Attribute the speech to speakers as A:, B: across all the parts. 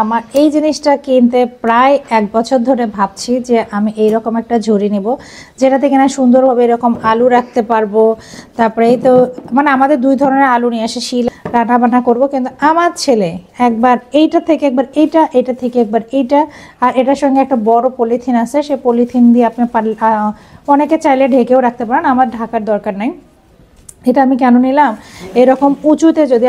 A: আমার এই জিনিসটা কিনতে প্রায় 1 বছর ধরে ভাবছি যে আমি এইরকম একটা ঝুড়ি নিব, যেটাতে কিনা সুন্দরভাবে এরকম আলু রাখতে পারবো। তারপরে এই তো মানে আমাদের 2 ধরনের আলু নিয়ে আসে, শিল রান্না বান্না করবো। কিন্তু আমার ছেলে একবার এইটা থেকে একবার এইটা, এটা থেকে একবার এইটা, আর এটার সঙ্গে একটা বড় পলিথিন আছে, সে পলিথিন দিয়ে আপনি অনেকে চাইলে ঢেকেও রাখতে পারেন, আমার ঢাকার দরকার নাই। এটা আমি কেন নিলাম, এরকম উঁচুতে যদি।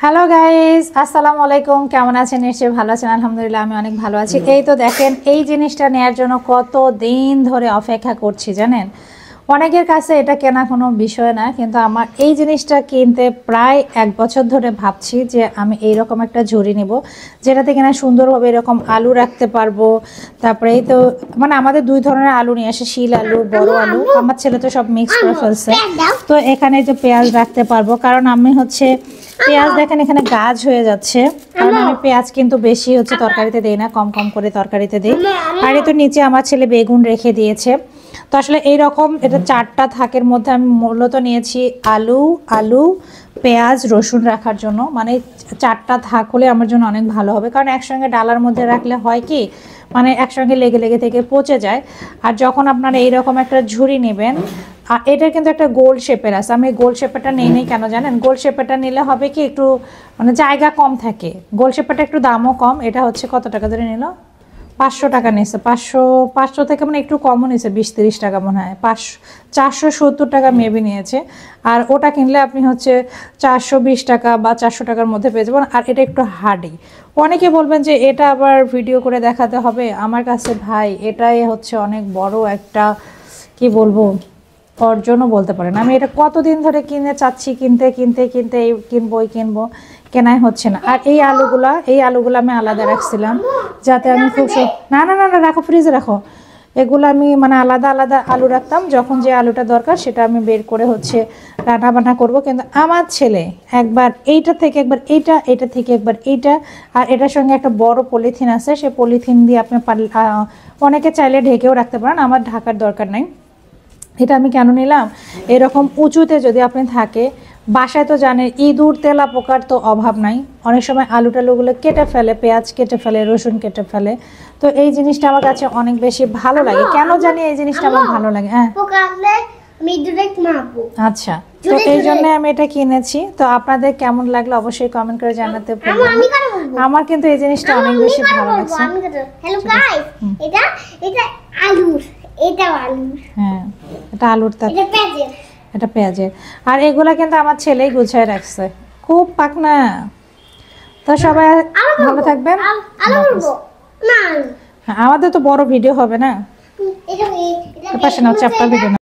A: হ্যালো গাইস, আসসালামু আলাইকুম। কেমন আছেন? নিশ্চয়ই ভালো আছেন। আলহামদুলিল্লাহ আমি অনেক ভালো আছি। এই তো দেখেন, এই জিনিসটা নেয়ার জন্য কত দিন ধরে অপেক্ষা করছি জানেন। অনেকের কাছে এটা কেনা কোনো বিষয় না, কিন্তু আমার এই জিনিসটা কিনতে প্রায় 1 বছর ধরে ভাবছি যে আমি এইরকম একটা ঝুড়ি নিব, যেটাতে কিনা সুন্দরভাবে এরকম আলু রাখতে পারবো। তারপরে এই তো মানে আমাদের 2 ধরনের আলু নিয়ে আসে, শিল আলু, বড় আলু। আমার ছেলে তো সব মিক্স করে ফেলছে। তো এখানে যে পেঁয়াজ রাখতে পারবো, কারণ আমি হচ্ছে পেঁয়াজ দেখেন এখানে গাছ হয়ে যাচ্ছে, কারণ আমি পেঁয়াজ কিন্তু বেশি হচ্ছে তরকারিতে দেই না, কম কম করে তরকারিতে দিই। আর এই তো নিচে আমার ছেলে বেগুন রেখে দিয়েছে। তো আসলে এইরকম এটা 4টা থাকের মধ্যে আমি মূলত নিয়েছি আলু, পেঁয়াজ, রসুন রাখার জন্য। মানে 4টা থাক হলে আমার জন্য অনেক ভালো হবে, কারণ একসঙ্গে ডালার মধ্যে রাখলে হয় কি, মানে একসঙ্গে লেগে লেগে থেকে পচে যায়। আর যখন আপনারা এইরকম একটা ঝুড়ি নেবেন, আর এটার কিন্তু একটা গোল শেপের আছে, আমি গোল শেপেরটা নেই কেন জানেন? গোল শেপেরটা নিলে হবে কি, একটু মানে জায়গা কম থাকে। গোল শেপেরটা একটু দামও কম। এটা হচ্ছে কত টাকা ধরে নিল? 500 টাকা নিয়েছে। 500 থেকে মানে একটু কমও নিয়েছে, 20-30 টাকা মনে হয়। 470 টাকা মেবি নিয়েছে। আর ওটা কিনলে আপনি হচ্ছে 420 টাকা বা 400 টাকার মধ্যে পেয়ে যাবেন। আর এটা একটু হার্ডি। অনেকে বলবেন যে এটা আবার ভিডিও করে দেখাতে হবে। আমার কাছে ভাই এটাই হচ্ছে অনেক বড় একটা, কি বলবো, অর্জনও বলতে পারেন। আমি এটা কতদিন ধরে কিনে চাচ্ছি, কিনতে এই কিনবো, কেনাই হচ্ছে না। আর এই আলুগুলো আমি আলাদা রাখছিলাম, যাতে আমি খুব না না না না রাখো, ফ্রিজে রাখো। এগুলো আমি মানে আলাদা আলাদা আলু রাখতাম, যখন যে আলুটা দরকার সেটা আমি বের করে হচ্ছে রান্না বান্না করবো। কিন্তু আমার ছেলে একবার এইটা থেকে একবার এইটা, এটা থেকে একবার এইটা, আর এটার সঙ্গে একটা বড় পলিথিন আছে, সে পলিথিন দিয়ে আপনি অনেকে চাইলে ঢেকেও রাখতে পারেন, আমার ঢাকার দরকার নাই। এটা আমি কেন নিলাম, এরকম উঁচুতে যদি আপনি থাকে, বাসায় তো জানেন ইঁদুর তেলা পোকার তো অভাব নাই। অনেক সময় আলু টালুগুলো কেটে ফেলে, পেঁয়াজ কেটে ফেলে, রসুন কেটে ফেলে। তো এই জিনিসটা আমার কাছে অনেক বেশি ভালো লাগে। কেন জানি এই জিনিসটা আমার ভালো লাগে। হ্যাঁ, আচ্ছা, তো এই জন্য আমি এটা কিনেছি। তো আপনাদের কেমন লাগলো অবশ্যই কমেন্ট করে জানাতে পারবেন। আমার কিন্তু এই জিনিসটা অনেক বেশি ভালো লাগছে।
B: হ্যালো গাইস, এটা আলুর,
A: হ্যাঁ, এটা আলুর, এটা পেঁয়াজের। আর এগুলা কিন্তু আমার ছেলেই গুছায় রাখছে, খুব পাকনা। তো সবাই ভালো থাকবেন। আমাদের তো বড় ভিডিও হবে না, পাশে না, চ্যাপ্টার ভিডিও।